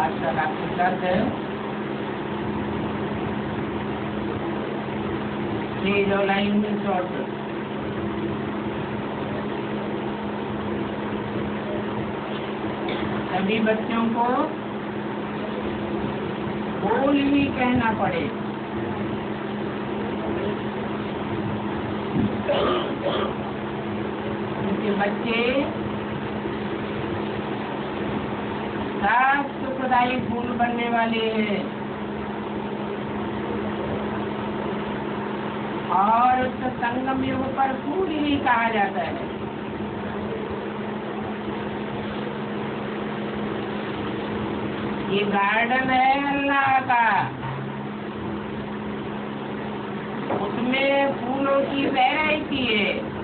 Master आपके साथ है। स्टेज और लाइन में शॉर्ट। सभी बच्चों को बोल भी कहना पड़े। क्योंकि बच्चे सब सुखदायी फूल बनने वाले हैं और उस संगम युग पर फूल ही कहा जाता है। ये गार्डन है अल्लाह का, उसमें फूलों की वैरायटी है।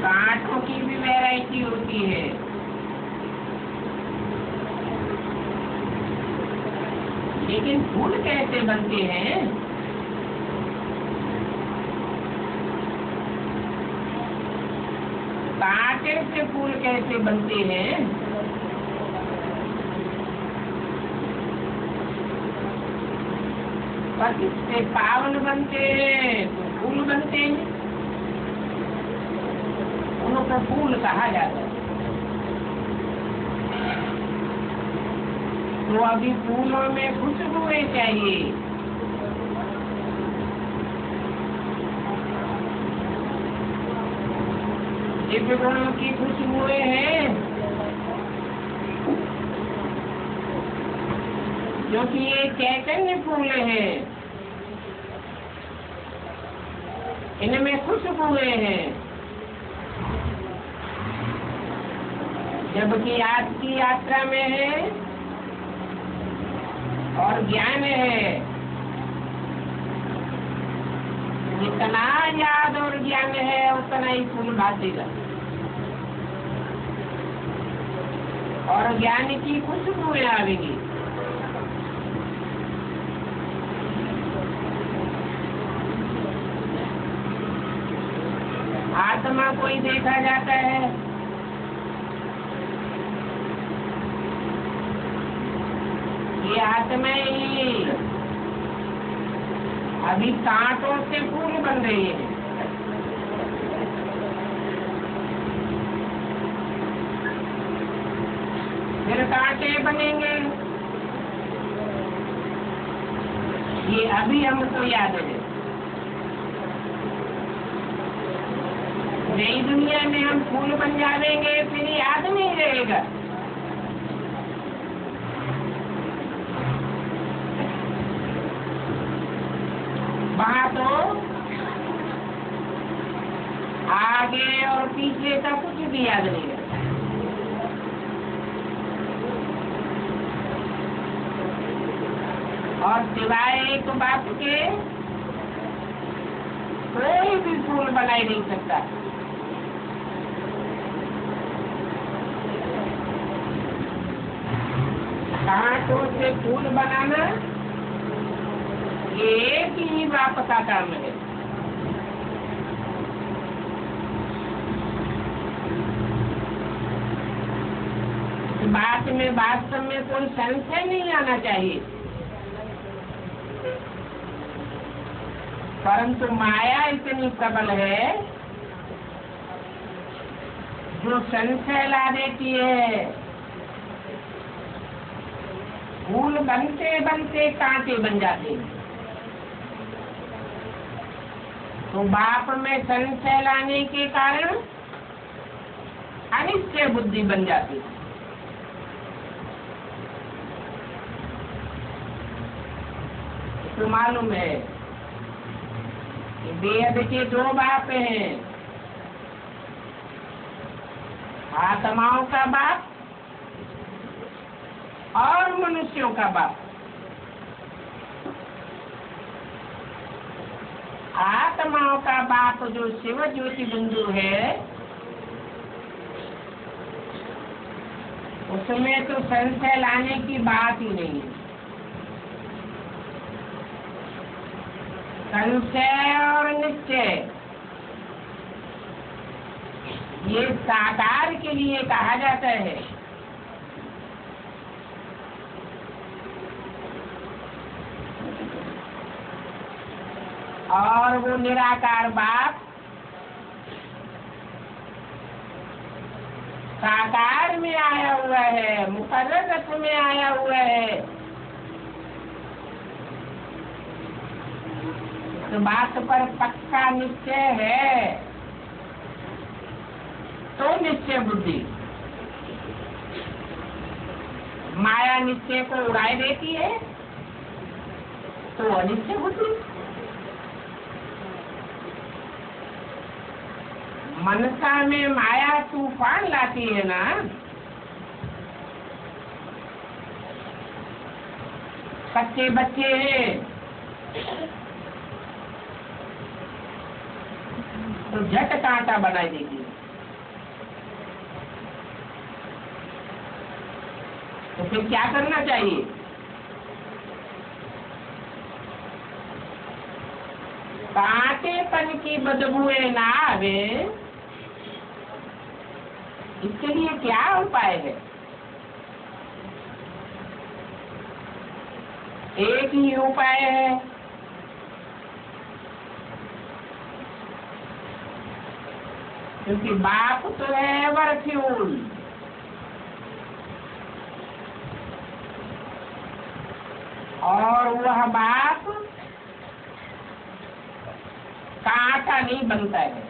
कांटों की भी वैरायटी होती है। लेकिन फूल कैसे बनते हैं? कांटे से फूल कैसे बनते हैं? पर इससे पावन बनते हैं तो फूल बनते हैं, उनको फूल कहा जाता है। तो अभी फूलों में खुशबुएं चाहिए। दिव्य गुणों की खुशबुएं हैं, जो कि ये चैतन्य फूल हैं, इनमें खुशबुएं हैं। जबकि आज की यात्रा में है और ज्ञान है, जितना याद और ज्ञान है उतना ही फूल भासेगा। और ज्ञान की खुशबुएं आवेगी। आत्मा कोई देखा जाता है, ये आत्मा ही अभी कांटों से फूल बन रही है। फिर कांटे बनेंगे, ये अभी हमको याद है। नई दुनिया में हम फूल बन जाएंगे, फिर याद नहीं रहेगा। वहाँ तो आगे और पीछे का कुछ भी याद नहीं है। और सिवाय एक बात के कोई भी फूल बना ही नहीं सकता। कांटों से फूल बनाना एक ही बाप का काम है। बात में वास्तव में कोई संशय नहीं आना चाहिए, परंतु माया इतनी प्रबल है जो संशय ला देती है। फूल बनते बनते कांटे बन जाते हैं। तो बाप में संशय लाने के कारण अनिश्चय बुद्धि बन जाती है। तो मालूम है कि बेहद के दो बाप हैं, आत्माओं का बाप और मनुष्यों का बाप। आत्माओं का बाप जो शिव ज्योति बिंदु है, उसमें तो संशय लाने की बात ही नहीं है। संशय और निश्चय ये साकार के लिए कहा जाता है। और वो निराकार बाप साकार में आया हुआ है, मुकर्रर रथ में आया हुआ है। तो बात पर पक्का निश्चय है तो निश्चय बुद्धि। माया निश्चय को उड़ाए देती है तो अनिश्चय बुद्धि। मनसा में माया तूफान लाती है ना, कच्चे बच्चे हैं तो झट कांटा बनाई देगी। तो फिर क्या करना चाहिए? कांटेपन की बदबूएं ना आवे, इसके लिए क्या उपाय है? एक ही उपाय है, क्योंकि बाप तो है एवर फ्यूल। और वह बाप कांटा नहीं बनता है।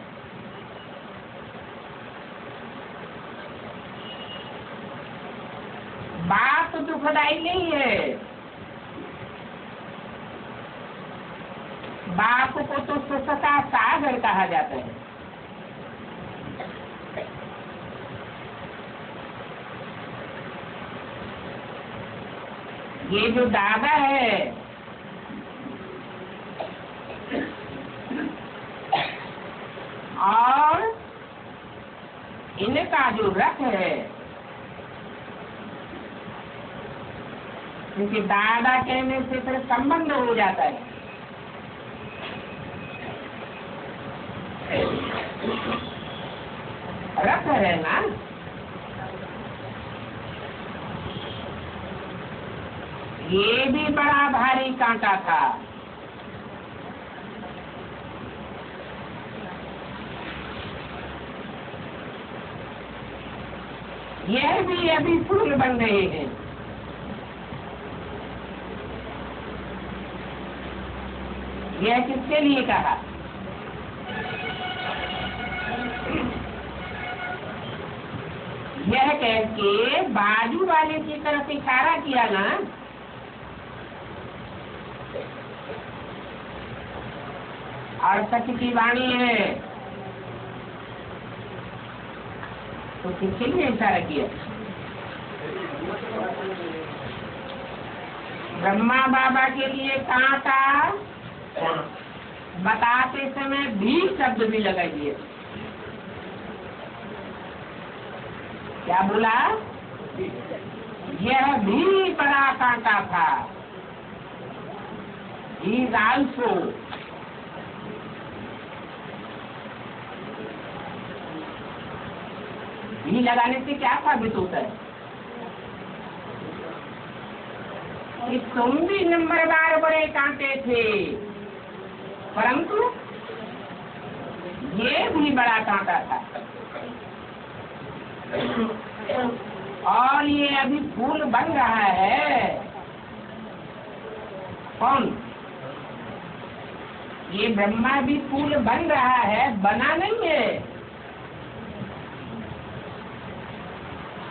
बाप दुखदाई नहीं है। बाप को तो सुख का सागर कहा जाता है। ये जो दादा है और इनका जो रथ है, क्योंकि दादा कहने से फिर संबंध हो जाता है। रथ है ना, ये भी बड़ा भारी कांटा था। यह भी अभी फूल बन रहे हैं। यह किसके लिए कहा? यह कह के बाजू वाले की तरफ इशारा किया ना, और सच की वाणी है तो किसके लिए इशारा किया? ब्रह्मा बाबा के लिए कांटा बताते समय भी शब्द भी लगाई दिए। क्या बोला? यह भी बड़ा कांटा था। He is also भी लगाने से क्या साबित होता है? कि तुम भी नंबरदार बड़े कांटे थे, परंतु ये भी बड़ा कांटा था। और ये अभी फूल बन रहा है। कौन? ये ब्रह्मा भी फूल बन रहा है, बना नहीं है।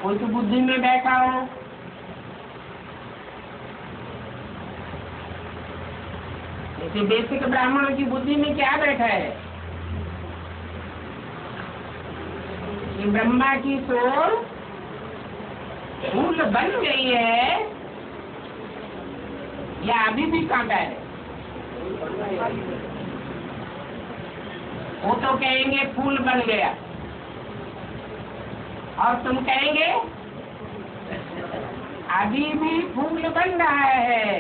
कोई तो बुद्धि में बैठा हो, जैसे बेसिक ब्राह्मणों की बुद्धि में क्या बैठा है कि ब्रह्मा की सोल फूल बन गई है या अभी भी कांटा है? वो तो कहेंगे फूल बन गया, और तुम कहेंगे अभी भी फूल बन रहा है।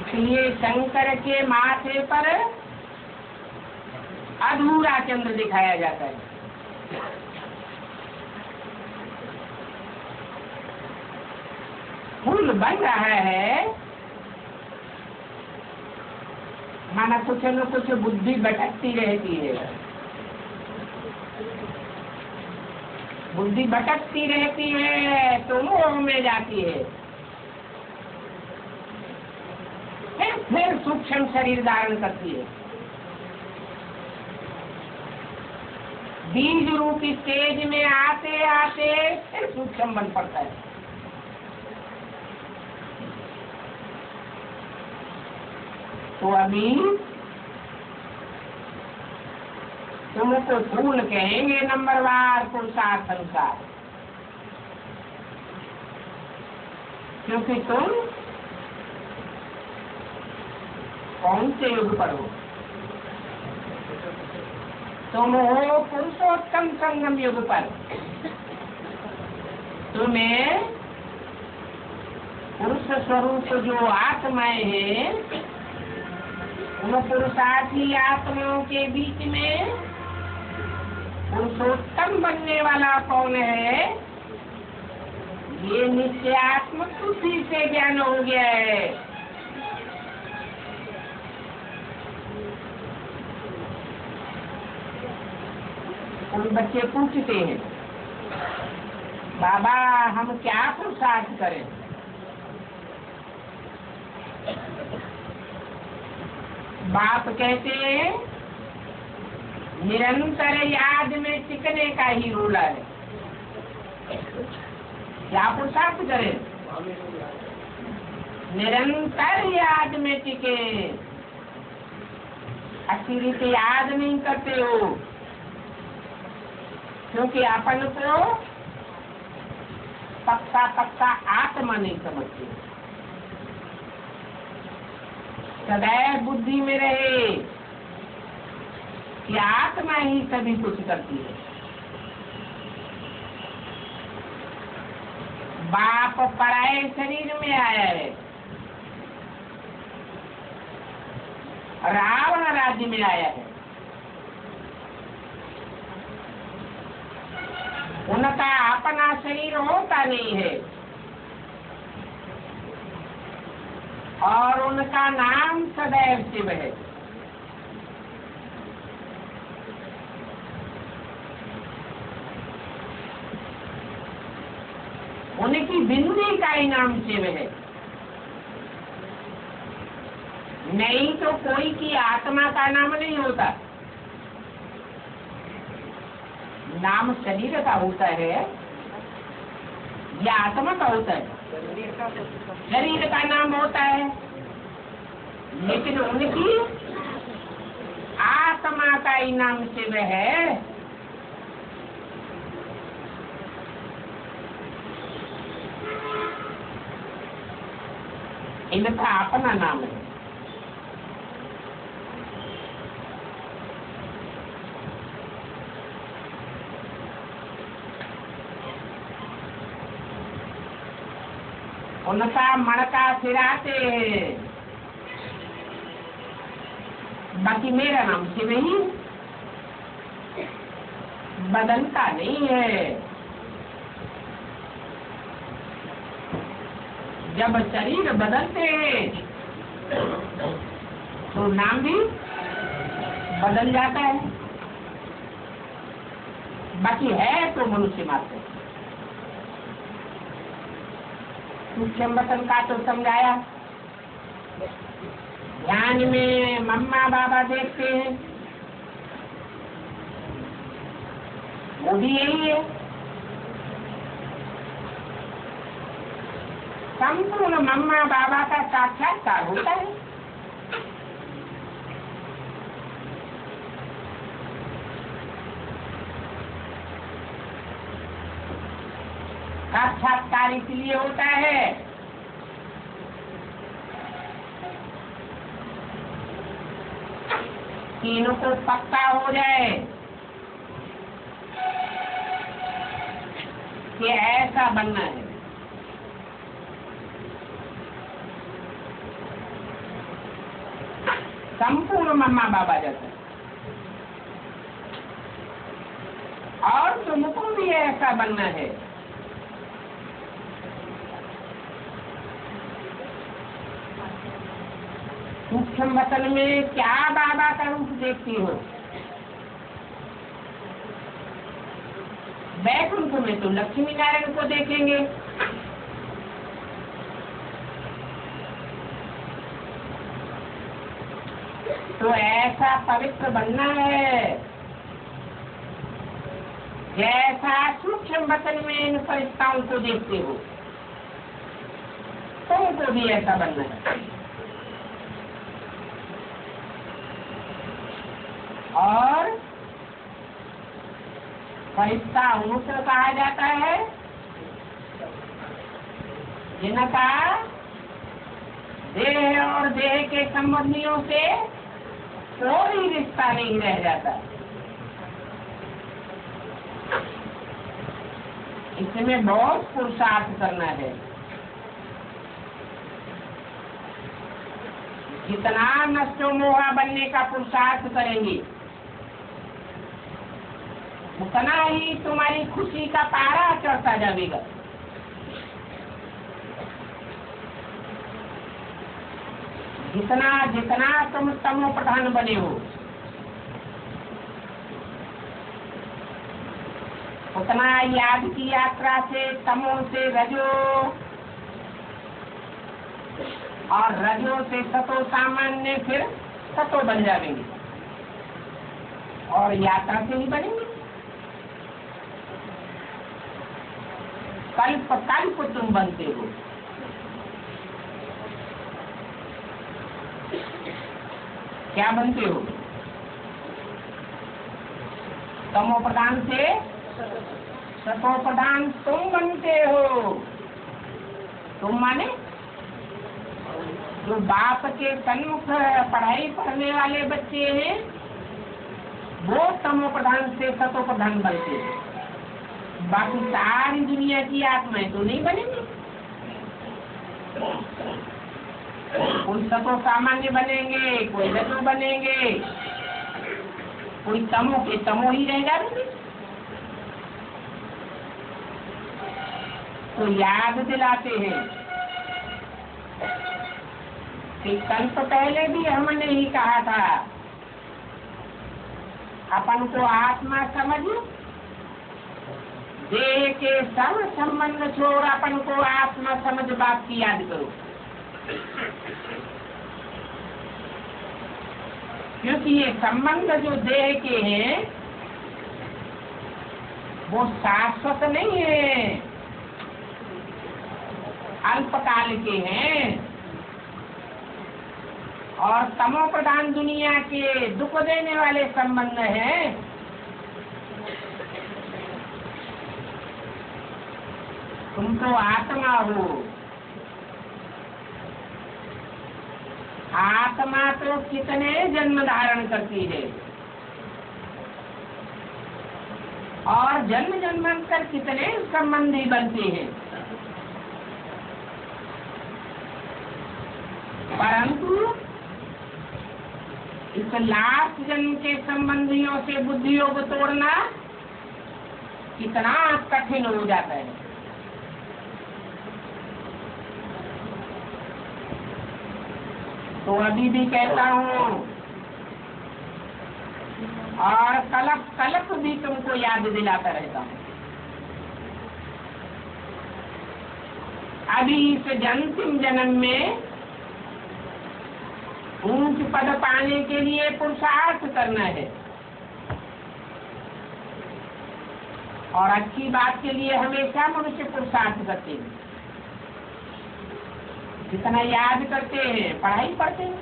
इसलिए शंकर के माथे पर अधूरा चंद्र दिखाया जाता है। फूल बन रहा है, माना कुछ न कुछ बुद्धि भटकती रहती है, बुद्धि भटकती रहती है तो मोह में जाती है, फिर सूक्ष्म शरीर धारण करती है। बीज रूपी स्टेज में आते आते फिर सूक्ष्म बन पड़ता है। तो अभी तुमको फूल कहेंगे नंबरवार पुरुषार्थ अनुसार, क्योंकि तुम कौन से युग पर हो? तुम हो पुरुषोत्तम संगम युग पर। तुम्हें पुरुष स्वरूप जो आत्माएं हैं, उन पुरुषार्थी आत्माओं के बीच में पुरुषोत्तम बनने वाला कौन है? ये निश्चयात्मक बुद्धि से ज्ञान हो गया है। उन बच्चे पूछते हैं, बाबा हम क्या पुरुषार्थ करें? बाप कहते हैं निरंतर याद में टिकने का ही रूल है। क्या पुरुषार्थ करें? निरंतर याद में टिके। अच्छी रीति याद नहीं करते हो, क्योंकि अपन को पक्का पक्का आत्मा नहीं समझते। सदैव बुद्धि में रहे कि आत्मा ही सभी कुछ करती है। बाप पराये शरीर में आया है, रावण राज्य में आया है। उनका अपना शरीर होता नहीं है और उनका नाम सदैव शिव है। उनकी बिंदी का ही नाम शिव है। नहीं तो कोई की आत्मा का नाम नहीं होता। नाम शरीर का होता है या आत्मा का होता है? शरीर का नाम होता है, लेकिन उनकी आत्मा का ही नाम शिव है। इनका अपना नाम है। उनका मड़का फिराते हैं, बाकी मेरा नाम शिव ही, बदलता नहीं है। जब शरीर बदलते हैं तो नाम भी बदल जाता है, बाकी है तो मनुष्य मात्र। सूक्ष्म वतन का तो समझाया। ध्यान में मम्मा बाबा देखते हैं, वो भी यही है। संपूर्ण मम्मा बाबा का साक्षात्कार होता है। साक्षात्कार इसलिए होता है कि इनको पक्का हो जाए कि ऐसा बनना है। संपूर्ण मम्मा बाबा जैसा। तुमको भी ऐसा बनना है। सूक्ष्म वतन में क्या बाबा का रूप देखती हो? बैकुंठ में तो लक्ष्मी नारायण को देखेंगे। तो ऐसा पवित्र बनना है जैसा सूक्ष्म वतन में इन फरिश्ताओं को देखते हो, तुमको भी ऐसा बनना है। और फरिश्ता उनको कहा जाता है जिनका देह और देह के संबंधियों से कोई रिश्ता नहीं रह जाता। इसमें बहुत पुरुषार्थ करना है। जितना नष्टो मोहा बनने का पुरुषार्थ करेंगे, उतना ही तुम्हारी खुशी का पारा चढ़ता जाएगा। जितना जितना तुम तमो प्रधान बने हो, उतना याद की यात्रा से तमो से रजो और रजो से सतो सामान्य फिर सतो बन जाएंगे और यात्रा से ही बनेंगे। कल्प कल्प तुम बनते हो। क्या बनते हो? तमो प्रधान से सतो प्रधान तुम बनते हो। तुम माने जो बाप के सन्मुख पढ़ाई पढ़ने वाले बच्चे हैं, वो तमो प्रधान से सतो प्रधान बनते हैं। बाकी सारी दुनिया की आत्माएं तो नहीं बनेंगी। कोई सतो सामान्य बनेंगे, कोई रजो बनेंगे, कोई तमो के तमो ही रह जाएंगे। तो याद दिलाते हैं कि कल तो पहले भी हमने ही कहा था, अपन को आत्मा समझ, देह के सब संबंध छोड़ अपन को आत्मा समझ बात की याद करो। क्योंकि ये संबंध जो देह के हैं वो शाश्वत नहीं है, अल्पकाल के हैं। और तमो प्रधान दुनिया के दुख देने वाले संबंध हैं। तुम तो आत्मा हो। आत्मा तो कितने जन्म धारण करती है और जन्म जन्मांतर कितने संबंधी बनते हैं, परंतु इस लास्ट जन्म के संबंधियों से बुद्धि योग तोड़ना कितना कठिन हो जाता है। तो अभी भी कहता हूँ और कलप कलप भी तुमको याद दिलाता रहता हूँ। अभी इस अंतिम जन्म में ऊंच पद पाने के लिए पुरुषार्थ करना है और अच्छी बात के लिए हमेशा मनुष्य पुरुषार्थ करते हैं। जितना याद करते हैं, पढ़ाई पढ़ते हैं,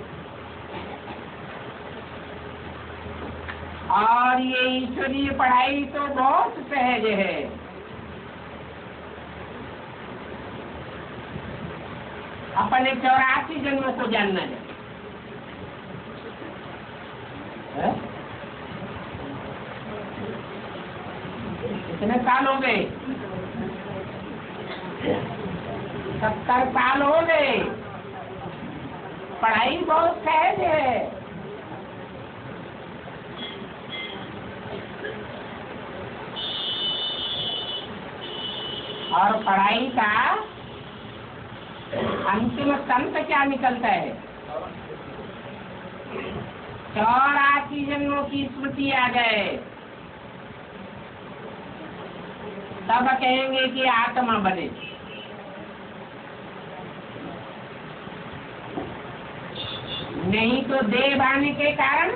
और ये ईश्वरीय पढ़ाई तो बहुत सहज है। अपने 84 जन्मों को जानना है। कितने साल हो गए? 70 साल हो गए। पढ़ाई बहुत सहज है। और पढ़ाई का अंतिम तंत्र क्या निकलता है? 84 जन्मों की स्मृति आ जाए तब कहेंगे कि आत्मा बने। नहीं तो देह आने के कारण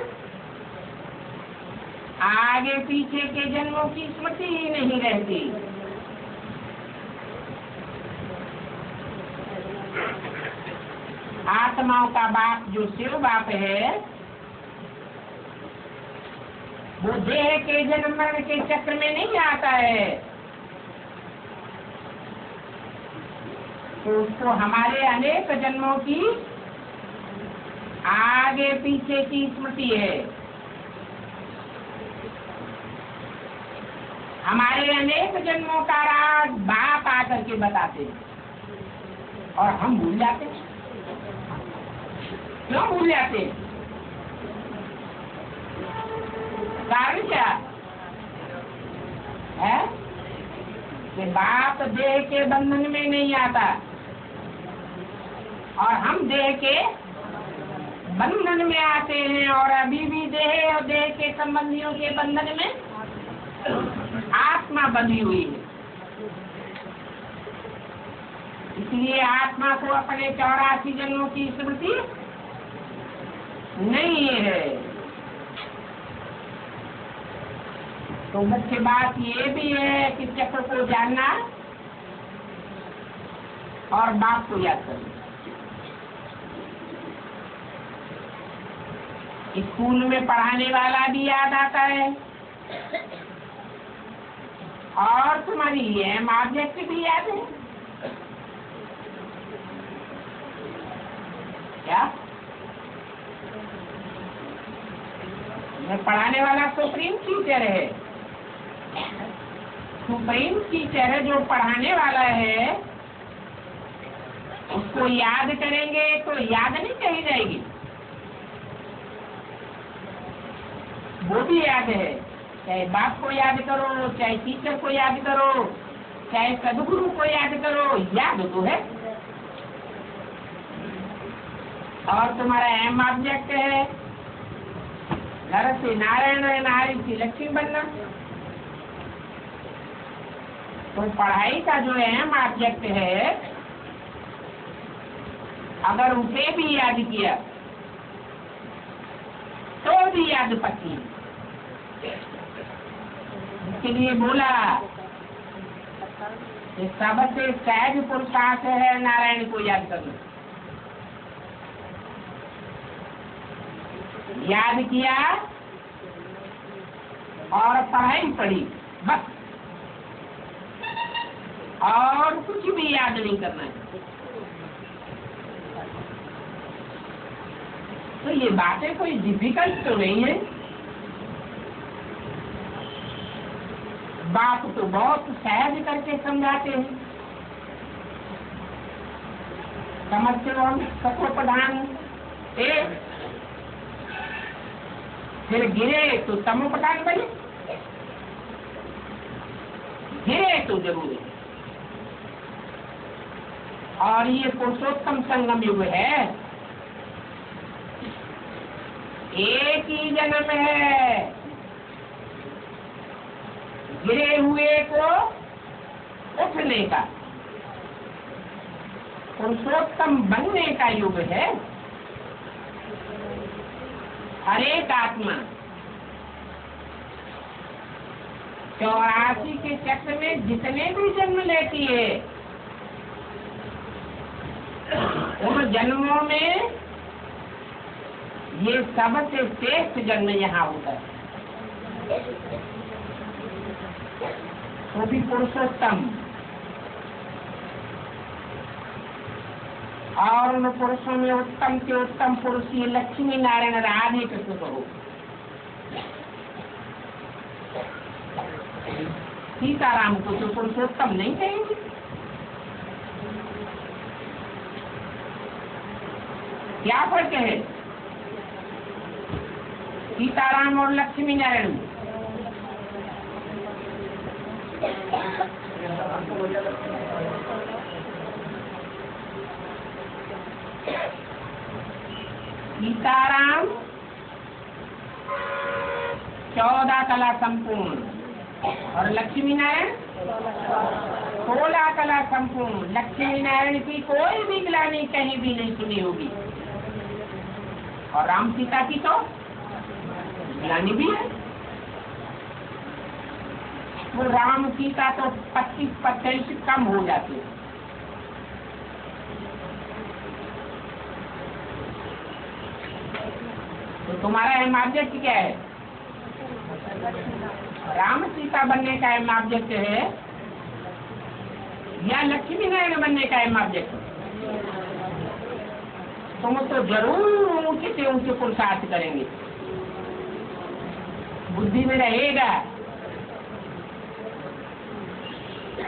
आगे पीछे के जन्मों की स्मृति ही नहीं रहती। आत्माओं का बाप जो शिव बाप है वो देह के जन्म मरण के चक्र में नहीं आता है, तो उसको हमारे अनेक जन्मों की आगे पीछे की स्मृति है। हमारे अनेक जन्मों का राज बाप आकर के बताते हैं और हम भूल जाते हैं। क्यों भूल जाते हैं? कारण क्या है? कि बाप देह के बंधन में नहीं आता और हम देह के बंधन में आते हैं, और अभी भी देह और देह के संबंधियों के बंधन में आत्मा बंधी हुई है। इसलिए आत्मा को अपने 84 जन्मों की स्मृति नहीं है। तो मुख्य बात ये भी है कि चक्र को जानना और बाप को याद करना। स्कूल में पढ़ाने वाला भी याद आता है और तुम्हारी एम ऑब्जेक्ट भी याद है क्या? पढ़ाने वाला सुप्रीम टीचर है। सुप्रीम टीचर है जो पढ़ाने वाला है, उसको याद करेंगे तो याद नहीं कही जाएगी, वो भी याद है। चाहे बाप को याद करो, चाहे टीचर को याद करो, चाहे सदगुरु को याद करो, याद तो है। और तुम्हारा एम ऑब्जेक्ट है घर से नारायण है, नारी की लक्ष्मी बनना। तो पढ़ाई का जो एम ऑब्जेक्ट है, अगर उसे भी याद किया तो भी याद पक्की। इसके लिए बोला कि सबसे सहज पुरुषार्थ है नारायण को याद करना। याद किया और पढ़ाई पढ़ी, बस, और कुछ भी याद नहीं करना है। तो ये बातें कोई डिफिकल्ट तो नहीं है। बात तो बहुत सहज करके समझाते हैं। समझते हो? हम सत्व प्रधान एक, फिर गिरे तो तमो प्रधान बने, गिरे तो जरूर है। और ये पुरुषोत्तम संगम युग है, एक ही जन्म है। गिरे हुए को उठने का, पुरुषोत्तम बनने का युग है। हर एक आत्मा 84 के चक्र में जितने भी जन्म लेती है, उन जन्मों में ये सबसे श्रेष्ठ जन्म यहाँ होता है। वो भी पुरुषोत्तम, और उन पुरुषों में उत्तम के उत्तम पुरुष ये लक्ष्मी नारायण राधे कृष्ण कहो। सीताराम को तो पुरुषोत्तम नहीं कहेंगे। क्या फर्क है सीताराम और लक्ष्मी नारायण? सीताराम 14 कला संपूर्ण और लक्ष्मी नारायण 16 कला संपूर्ण। लक्ष्मी नारायण की कोई भी ग्लानि कहीं भी नहीं सुनी होगी, और राम सीता की तो ग्लानि भी है। वो राम सीता तो 25% कम हो जाती है। तो तुम्हारा एम ऑब्जेक्ट क्या है? राम सीता बनने का एम ऑब्जेक्ट है या लक्ष्मी नारायण बनने का एम ऑब्जेक्ट? तुम तो जरूर ऊंचे से ऊंचे पुरुषार्थ करेंगे, बुद्धि में रहेगा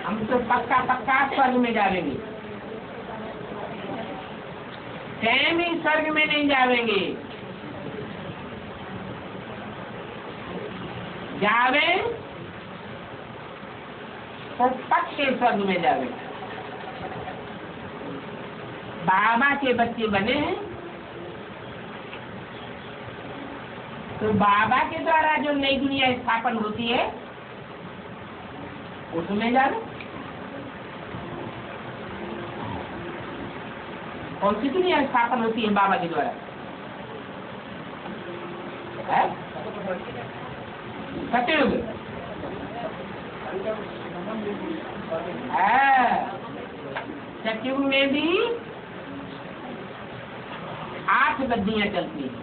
हम तो पक्का पक्का स्वर्ग में जाएंगे, स्वयं ही स्वर्ग में नहीं जाएंगे, जावे तो पक्के स्वर्ग में जावे। बाबा के बच्चे बने हैं तो बाबा के द्वारा जो नई दुनिया स्थापन होती है उसमें जावे। कौन सी दुनिया स्थापन होती है बाबा के द्वारा? सतयुग। सतयुग में भी 8 गद्दियां चलती हैं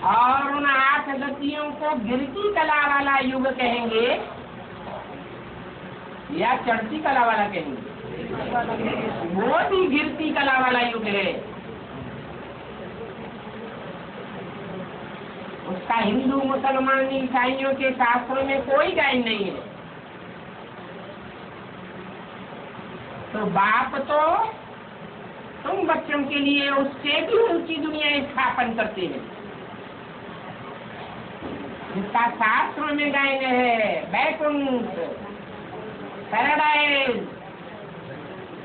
और उन 8 गद्दियों को गिरती कला वाला युग कहेंगे या चढ़ती कला वाला कहेंगे? वो भी गिरती कला वाला युग है। उसका हिंदू मुसलमान ईसाइयों के शास्त्रों में कोई गायन नहीं है। तो बाप तो तुम बच्चों के लिए उससे भी ऊंची दुनिया स्थापन करते हैं जिसका शास्त्रों में गायन है। बैकुंठ, पैराडाइज,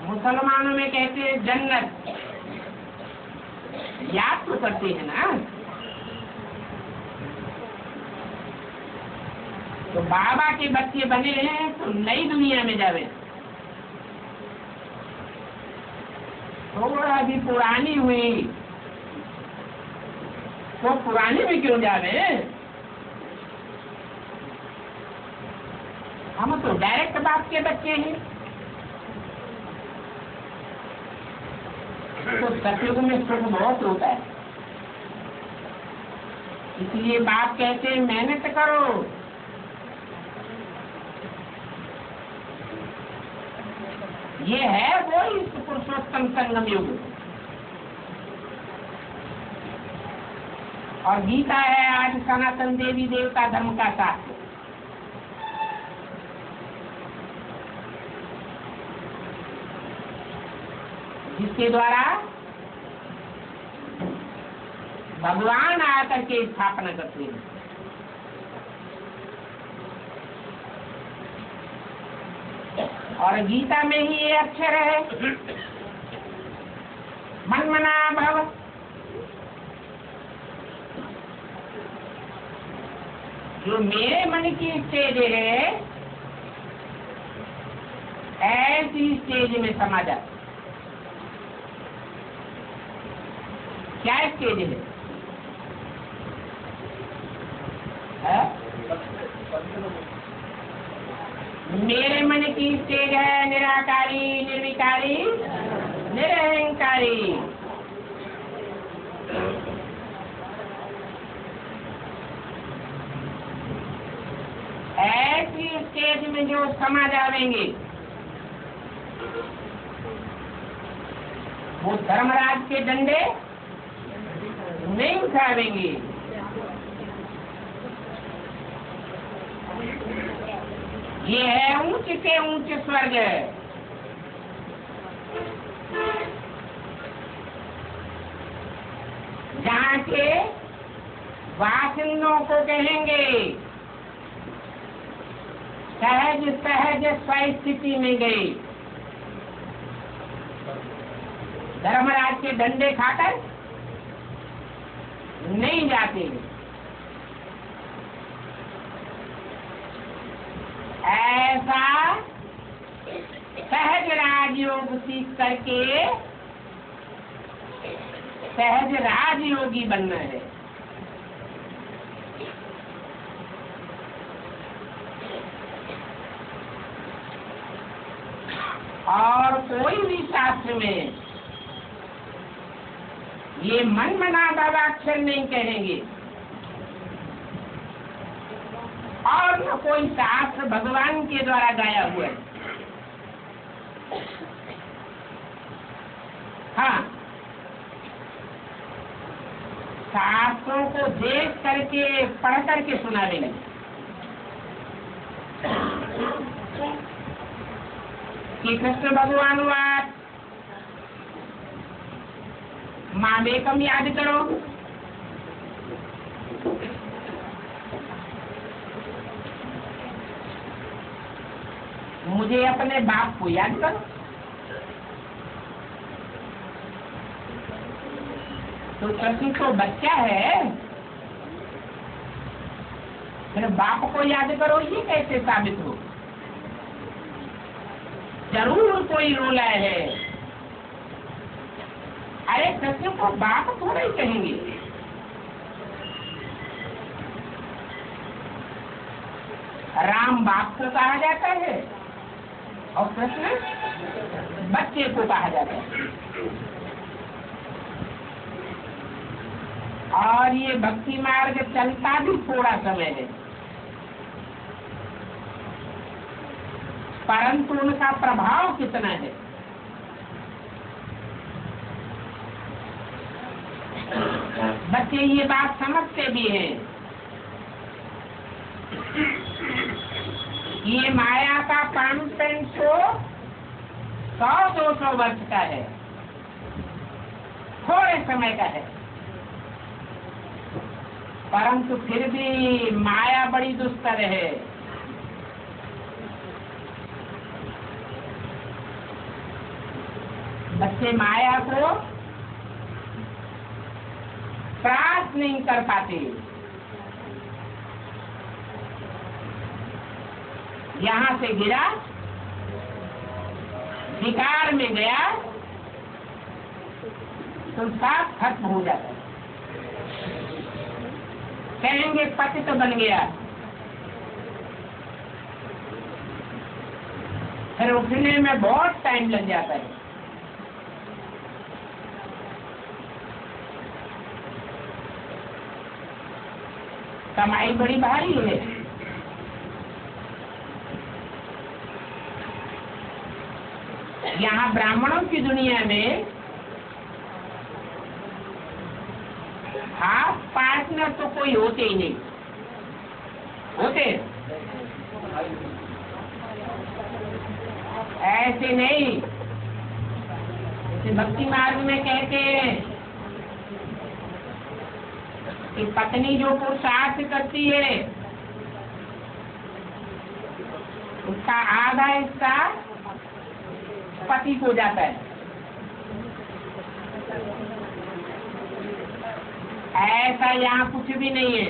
मुसलमानों में कहते हैं जन्नत। याद तो करते हैं ना? तो बाबा के बच्चे बने हैं तो नई दुनिया में जावे। थोड़ा भी पुरानी हुई तो पुरानी में क्यों जावे? हम तो डायरेक्ट बाप के बच्चे हैं। तो सतयुग में सुख बहुत होता है, इसलिए बाप कहते हैं मेहनत करो। ये है वो इस पुरुषोत्तम संगम युग। और गीता है आज सनातन देवी देवता धर्म का शास्त्र। जिसके द्वारा भगवान आकर के स्थापना करते हैं। और गीता में ही ये अक्षर है मनमना भव। जो मेरे मन की स्टेज है ऐसी स्टेज में समा जा। क्या स्टेज है? मेरे मन की स्टेज है निराकारी, निर्विकारी, निरहंकारी। ऐसी स्टेज में जो समा जाएंगे वो धर्मराज के डंडे नहीं उठावेंगे। ये है ऊंच से ऊंच स्वर्ग। जहाँ के वासिंदों को कहेंगे सहज सहज स्थिति में गए। धर्मराज के डंडे खाकर नहीं जाते। ऐसा सहज राजयोग सीख करके सहज राजयोगी बनना है। और कोई भी शास्त्र में ये मन मना बाबाक्षर नहीं कहेंगे, और न कोई शास्त्र भगवान के द्वारा गाया हुआ है। हाँ, शास्त्रों को देख करके पढ़ करके सुना देंगे। कि कृष्ण भगवान वात मामेकम याद करो। मुझे अपने बाप को याद करो। तो कृष्ण तो बच्चा है, फिर बाप को याद करो ये कैसे साबित हो? जरूर कोई रोला है। अरे कृष्ण को बाप थोड़ा ही कहेंगे। राम बाप को कहा जाता है और कृष्ण बच्चे को कहा जाता है। और ये भक्ति मार्ग चलता भी थोड़ा समय है, परंतु उनका प्रभाव कितना है। बच्चे ये बात समझते भी हैं। ये माया का 500-200 वर्ष का है, थोड़े समय का है, परंतु फिर भी माया बड़ी दुस्तर है। बच्चे माया को प्राप्त नहीं कर पाते। यहाँ से गिरा, विकार में गया तो साफ खत्म हो जाता है। कहेंगे पति तो बन गया, फिर उठने में बहुत टाइम लग जाता है। कमाई बड़ी भारी है। यहाँ ब्राह्मणों की दुनिया में हाफ पार्टनर तो कोई होते ही नहीं। होते ऐसे नहीं। भक्ति मार्ग में कहते हैं कि पत्नी जो पुरुषार्थ करती है उसका आधा हिस्सा पति को जाता है। ऐसा यहाँ कुछ भी नहीं है,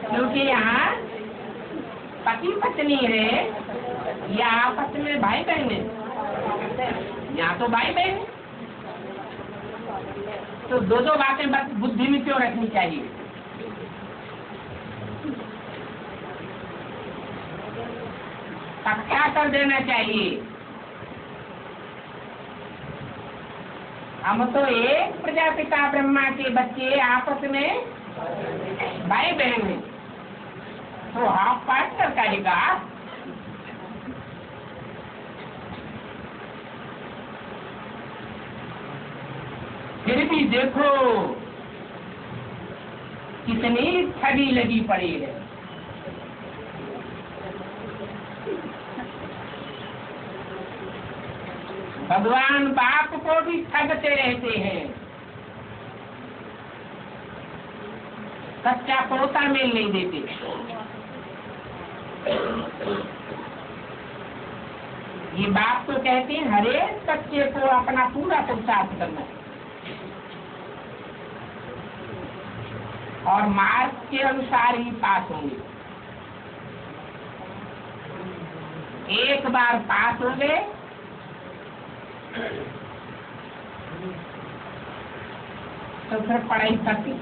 क्योंकि यहाँ पति पत्नी है या आपस में भाई बहन है। यहाँ तो भाई बहन है, तो दो बातें बुद्धि में क्यों रखनी चाहिए? तब क्या कर देना चाहिए? हम तो एक प्रजापिता ब्रह्मा के बच्चे आपस में भाई बहन हैं, तो हाफ पार्टनर करेगा। फिर भी देखो कितनी ठगी लगी पड़ी है। भगवान बाप को भी ठगते रहते हैं। सच्चा पोता मिल नहीं देते। ये बात तो कहते हैं हर एक बच्चे को अपना पूरा पुरुषार्थ करना है और मार्क के अनुसार ही पास होंगे। एक बार पास हो गए तो फिर पढ़ाई करती,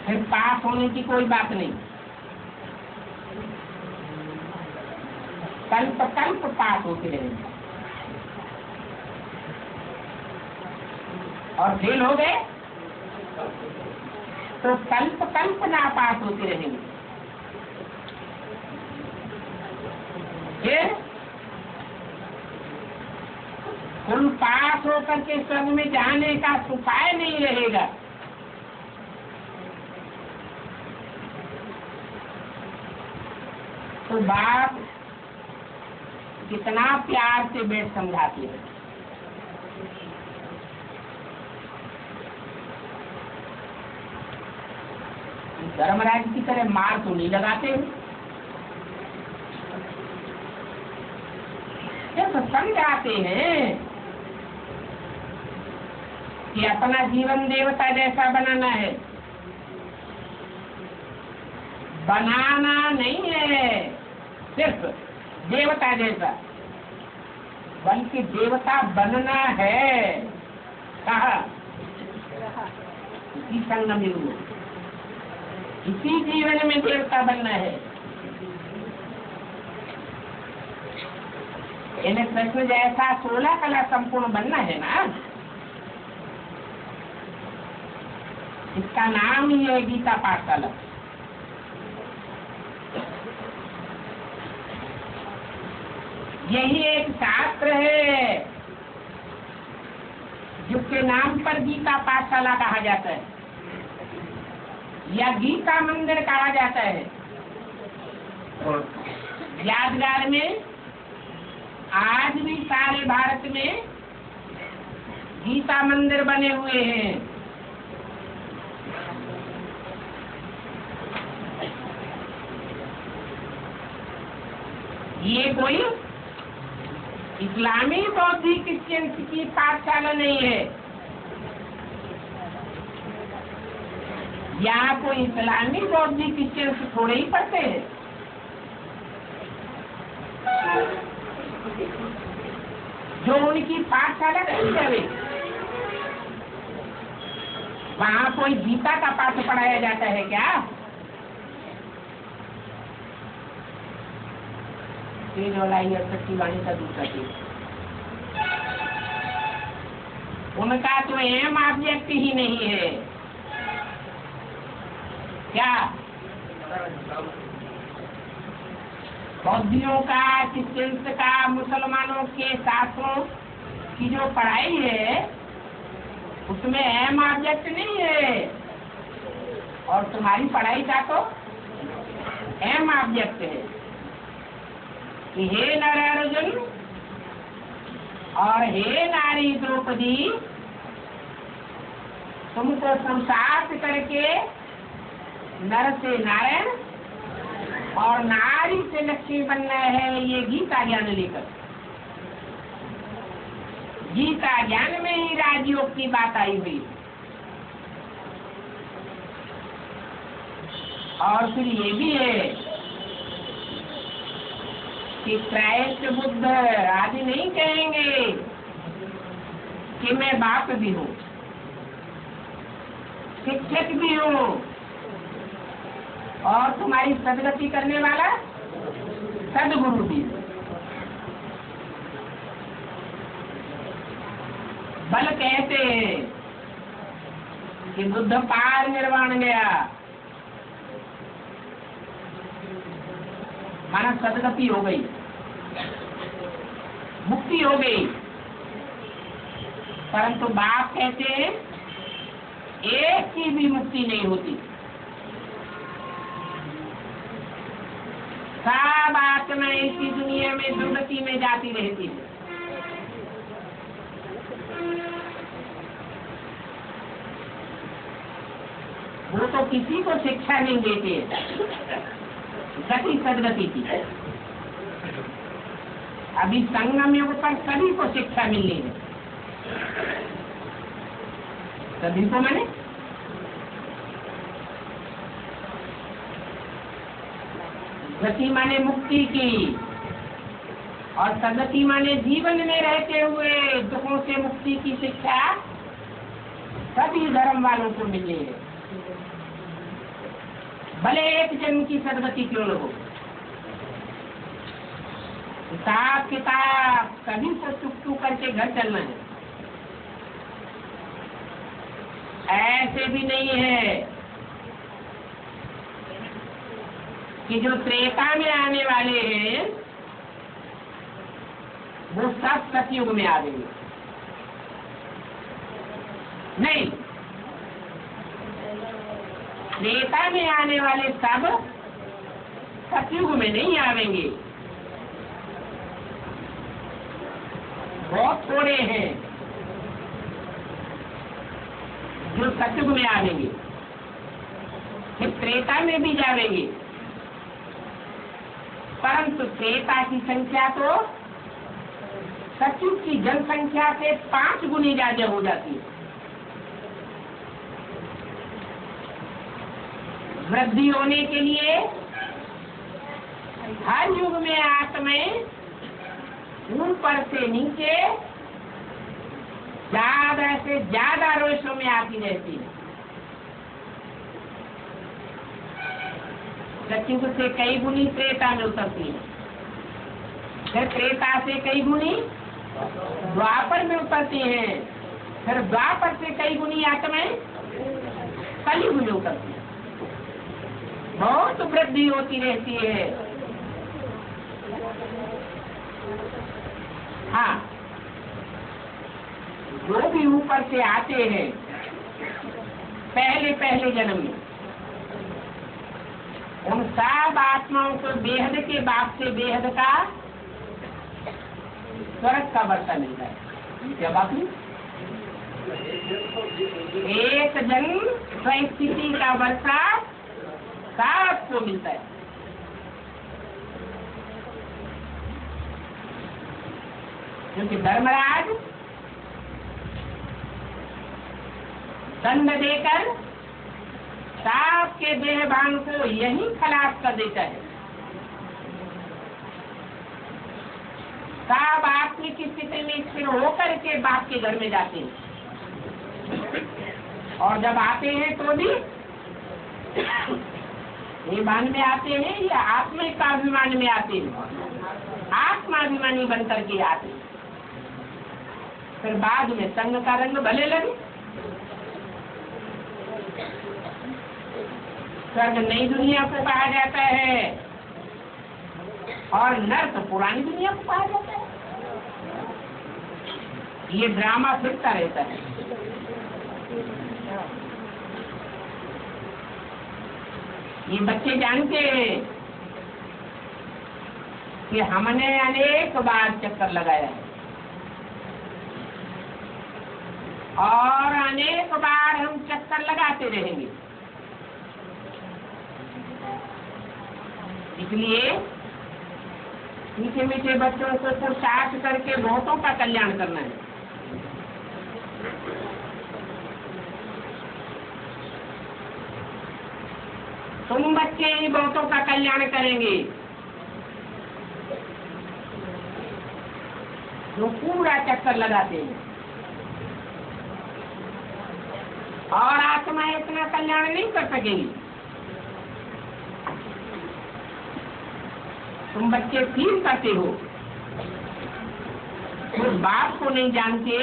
फिर पास होने की कोई बात नहीं, कल्प कल्प पास होते रहेंगे। और फेल हो गए तो कल्प कल्प ना पास होते रहेंगे। फिर कुल पास होकर के स्वर्ग में जाने का उपाय नहीं रहेगा। तो बाप कितना प्यार से बैठ समझाते हैं। धर्मराज की तरह मार तो नहीं लगाते हैं, जब समझाते हैं कि अपना जीवन देवता जैसा बनाना है। बनाना नहीं है सिर्फ देवता जैसा, बल्कि देवता बनना है। कहा इसी संग में हुआ, इसी जीवन में देवता बनना है। इन्हें कृष्ण जैसा 16 कला संपूर्ण बनना है ना। इसका नाम ही है गीता पाठशाला। यही एक शास्त्र है जिसके नाम पर गीता पाठशाला कहा जाता है या गीता मंदिर कहा जाता है। यादगार में आज भी सारे भारत में गीता मंदिर बने हुए हैं। ये कोई इस्लामी बौद्धिक क्रिश्चियन की पाठशाला नहीं है। यहाँ कोई इस्लामी बौद्धिक क्रिश्चियन थोड़े ही पढ़ते हैं। जो उनकी पाठशाला नहीं है वहाँ कोई गीता का पाठ पढ़ाया जाता है क्या? तेज वाली सच्ची वाणी का दूसरा चीज, उनका तो एम ऑब्जेक्ट ही नहीं है क्या? बौद्धियों का, क्रिश्चियंस का, मुसलमानों के शास्त्रों की जो पढ़ाई है उसमें एम ऑब्जेक्ट नहीं है, और तुम्हारी पढ़ाई का तो एम ऑब्जेक्ट है कि हे नर अर्जुन और हे नारी द्रौपदी, तुमको पुरुषार्थ करके नर से नारायण और नारी से लक्ष्मी बनना है। ये गीता ज्ञान लेकर, गीता ज्ञान में ही राजयोग की बात आई हुई। और फिर ये भी है कि क्राइस्ट बुद्ध आदि नहीं कहेंगे कि मैं बाप भी हूँ, शिक्षक भी हूँ और तुम्हारी सदगति करने वाला सदगुरु भी। बल कहते हैं कि बुद्ध पार निर्वाण गया, माना सदगति हो गई, मुक्ति हो गई। परंतु बाप कहते हैं एक की भी मुक्ति नहीं होती। सब आत्माएं इसी दुनिया में दुर्गति में जाती रहती है। वो तो किसी को शिक्षा नहीं देते, गति सदगति की। अभी संगम युग पर सभी को शिक्षा मिलनी है, सभी को। मैंने गति माने मुक्ति की, और सदगति माने जीवन में रहते हुए दुखों से मुक्ति की शिक्षा सभी धर्म वालों को मिली है, भले एक जन्म की सदगति क्यों न हो। हिसाब किताब सभी को चुप करके घर चलना है। ऐसे भी नहीं है कि जो त्रेता में आने वाले हैं वो सब सतयुग में आ गए, नहीं। त्रेता में आने वाले सब सतयुग में नहीं आवेंगे, बहुत थोड़े हैं जो सतयुग में आवेंगे, फिर त्रेता में भी जावेंगे। परंतु त्रेता की संख्या तो सतयुग की जनसंख्या से 5 गुनी ज्यादा हो जाती है। वृद्धि होने के लिए हर युग में आत्माएं ऊपर से नीचे ज्यादा से ज्यादा रोशों में आती रहती है। सतयुग से कई गुनी त्रेता में उतरती है, फिर त्रेता से कई गुनी द्वापर में उतरती हैं, फिर द्वापर से कई गुनी आत्माएं कलयुग में उतरती है। बहुत वृद्धि होती रहती है। हाँ, जो भी ऊपर से आते हैं पहले पहले जन्म में, उन सब आत्माओं को बेहद के बाप से बेहद का स्वर्ग का वर्षा मिलता है। क्या बात नहीं? एक जन्म स्थिति का वर्षा सबको मिलता है। क्योंकि धर्मराज दंड देकर सबके देहभान को यही खलास कर देता है। सब आत्मिक स्थिति में स्थिर होकर के बाप के घर में जाते हैं, और जब आते हैं तो भी अभिमान में आते हैं या आत्मिक अभिमान में आते हैं? आत्माभिमानी बनकर के आते हैं। फिर बाद में संग का रंग भले लगे। स्वर्ग नई दुनिया को कहा जाता है और नर्क पुरानी दुनिया को कहा जाता है। ये ड्रामा फिरता रहता है। ये बच्चे जानते हैं कि हमने अनेक बार चक्कर लगाया है और अनेक बार हम चक्कर लगाते रहेंगे। इसलिए मीठे मीठे बच्चों को पुरुषार्थ करके बहुतों का कल्याण करना है। तुम बच्चे ही बहुतों का कल्याण करेंगे जो पूरा चक्कर लगाते हैं, और आत्मा इतना कल्याण नहीं कर सकेगी। तुम बच्चे फील करते हो, उस बात को नहीं जानते,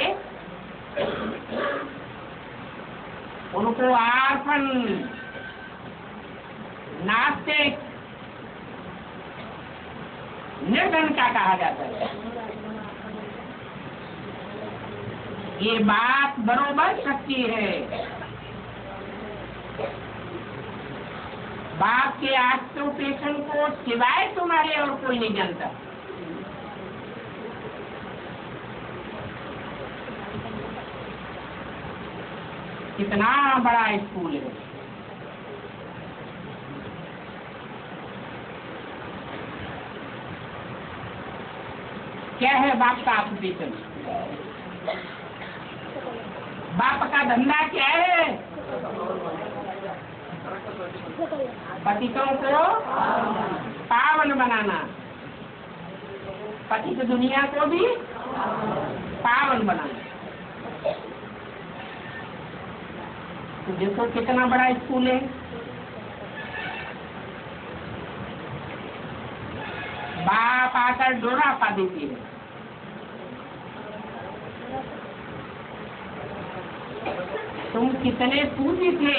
उनको आर्फन, नास्तिक, निर्धन का कहा जाता है। ये बात बरोबर सच्ची है। बाप के ऑक्यूपेशन को सिवाय तुम्हारे और कोई नहीं जानता। कितना बड़ा स्कूल है, क्या है बाप का ऑक्यूपेशन? बाप का धंधा क्या है? पतितों को पावन बनाना, पतित दुनिया को भी पावन बनाना। तो देखो कितना बड़ा स्कूल है। बाप आकर डोरा पा देती है। तुम कितने पूज्य थे।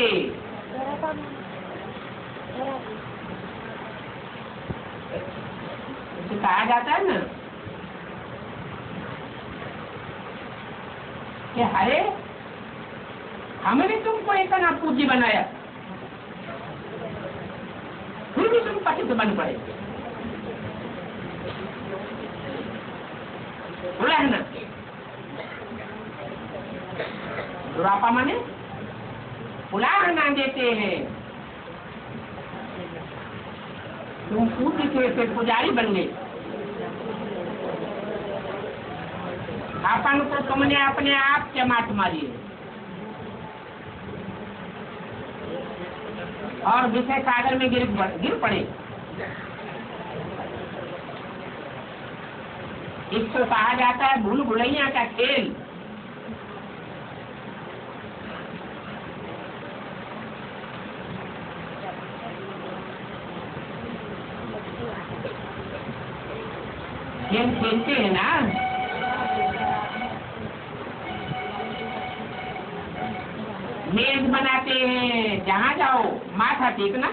तो कहा जाता है ना कि अरे हमने तुमको इतना पूज्य बनाया, फिर भी तुम पतित बन पड़े। बोला है ना, दुरापा माने उलाहना देते हैं। तुम पूज्य थे, फिर पुजारी बन गए। अपन को तुमने अपने आप चमाट मारी और विषय सागर में गिर पड़े। इसको कहा जाता है भूल भुलैया का खेल। खेल खेलते हैं ना, मेज बनाते हैं, जहाँ जाओ माथा टेकना।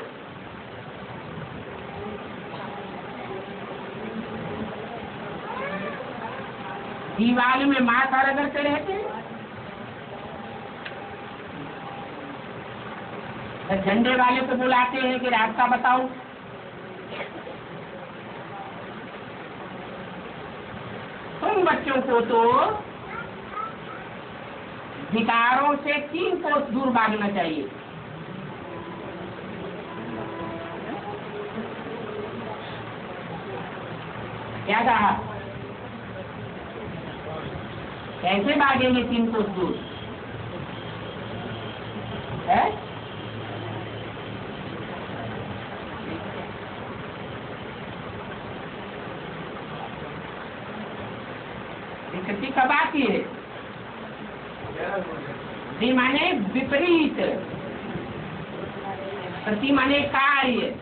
दीवार में माथा रगड़ते रहते हैं। झंडे वाले को बुलाते हैं कि रास्ता बताओ। तुम बच्चों को तो विकारों से 3 कोस दूर भागना चाहिए। क्या कहा? कैसे भागेंगे 3 कोस दूर? है विकृति कब आती है? वि माने विपरीत, प्रति माने कार्य,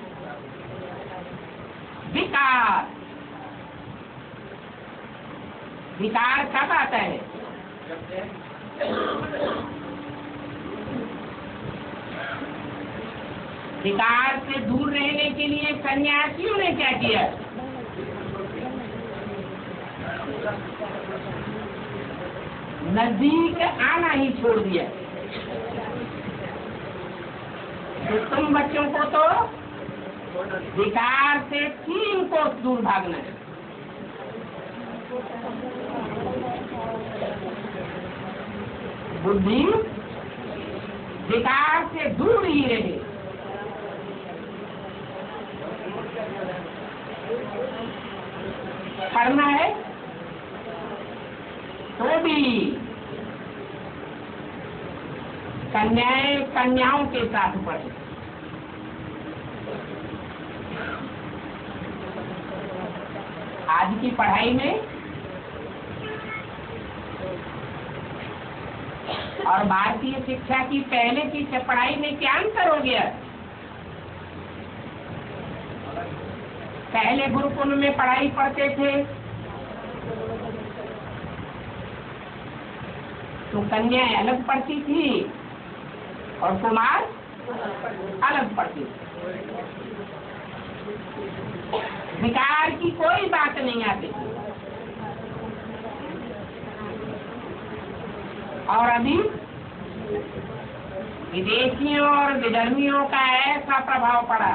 विकार। विकार कब आता है? विकार से दूर रहने के लिए सन्यासियों ने क्या किया? नजदीक आना ही छोड़ दिया। तो तुम बच्चों को तो विकार से 3 कोस दूर भागना है। बुद्धि विकार से दूर ही रहे। करना है तो भी कन्याओं के साथ पढ़े। आज की पढ़ाई में और भारतीय शिक्षा की पहले की पढ़ाई में क्या अंतर हो गया? पहले गुरुकुल में पढ़ाई पढ़ते थे तो कन्याएं अलग पढ़ती थी और कुमार अलग पढ़ते थे। विकार की कोई बात नहीं आती थी। और अभी विदेशियों और विधर्मियों का ऐसा प्रभाव पड़ा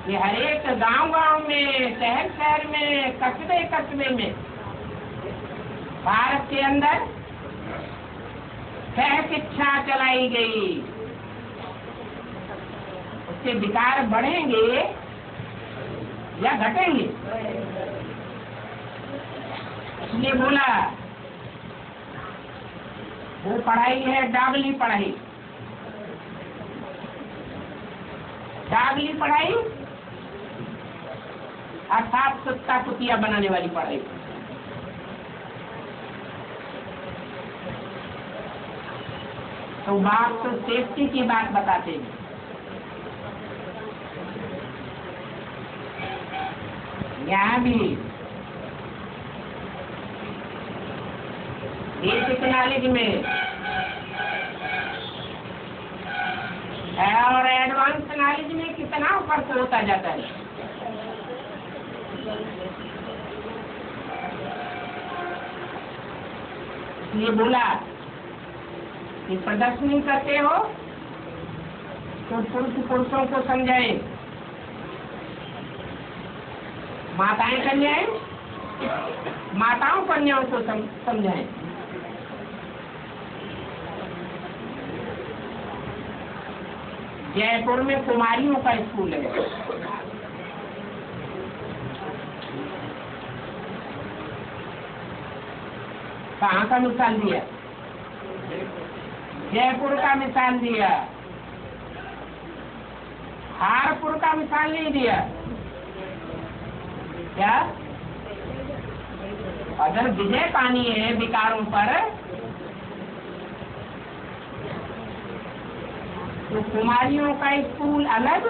कि हर एक गांव-गांव में, शहर में, कस्बे में भारत के अंदर सह शिक्षा चलाई गई। उससे विकार बढ़ेंगे या घटेंगे? इसलिए बोला वो पढ़ाई है डागली पढ़ाई। डागली पढ़ाई अर्थात कुत्ता कुतिया बनाने वाली पढ़ाई। तो बाप तो सेफ्टी की बात बताते हैं। यहाँ भी बेसिक नॉलेज में और एडवांस नॉलेज में कितना फर्क होता जाता है। इसलिए बोला कि प्रदर्शनी करते हो तो पुरुषों को समझाए, माताएं कन्याएं माताओं कन्याओं को समझाएं। जयपुर में कुमारियों का स्कूल है। कहाँ का मिसाल दिया? जयपुर का मिसाल दिया, हारपुर का मिसाल नहीं दिया। क्या अगर विजय पानी है विकारों पर तो कुमारियों का स्कूल अलग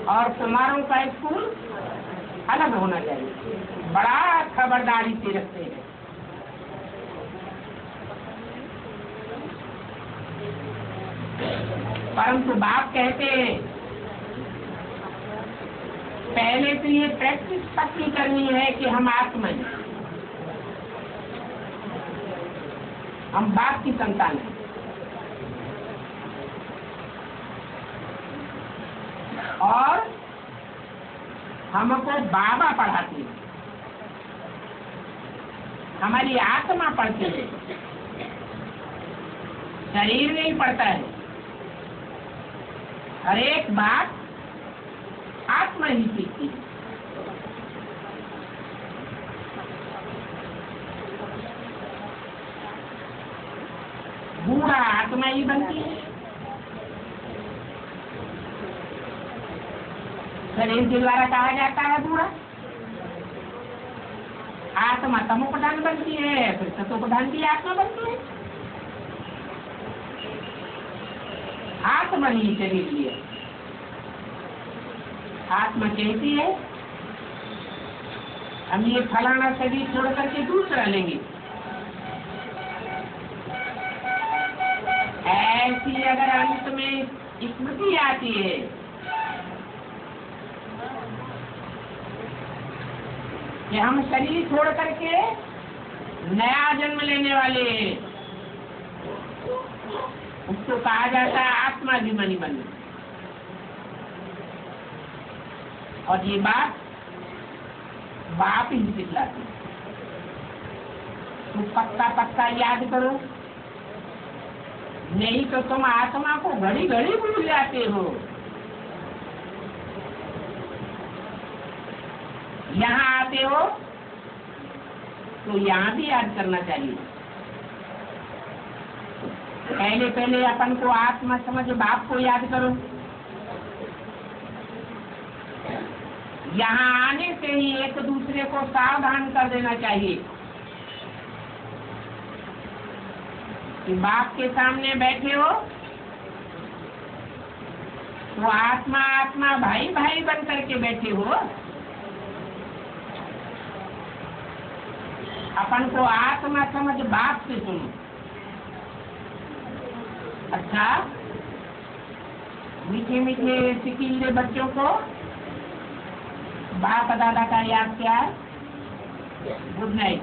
और कुमारों का स्कूल अलग होना चाहिए। बड़ा खबरदारी से रखते हैं। परंतु बाप कहते हैं पहले तो ये प्रैक्टिस पक्की करनी है कि हम आत्मा हैं, हम बाप की संतान हैं। और हमको बाबा पढ़ाती है, हमारी आत्मा पढ़ती है, शरीर नहीं पढ़ता है। हर एक बात आत्मा ही सीखती है। बूढ़ा आत्मा ही बनती है, शरीर के द्वारा कहा जाता है बूढ़ा। आत्मा तमोप्रधान बनती है, फिर सतोप्रधान की आत्मा बनती है। आत्मा ही शरीर लिया। आत्मा कहती है हम ये फलाना शरीर छोड़ करके दूसरा लेंगे। ऐसी अगर अंत में स्मृति आती है कि हम शरीर छोड़ करके नया जन्म लेने वाले, उसको कहा जाता है आत्माभिमानी बनना। और ये बाप ही सिखलाती है। तुम पक्का याद करो, नहीं तो तुम आत्मा को घड़ी घड़ी भूल जाते हो। यहाँ आते हो तो यहाँ भी याद करना चाहिए। पहले अपन को आत्मा समझ बाप को याद करो। यहाँ आने से ही एक दूसरे को सावधान कर देना चाहिए कि बाप के सामने बैठे हो तो आत्मा भाई भाई बन करके बैठे हो। अपन को आत्मा समझ बाप से सुनो। अच्छा, मीठे मीठे सिकीले बच्चों को बाप दादा का याद क्या है? Good night.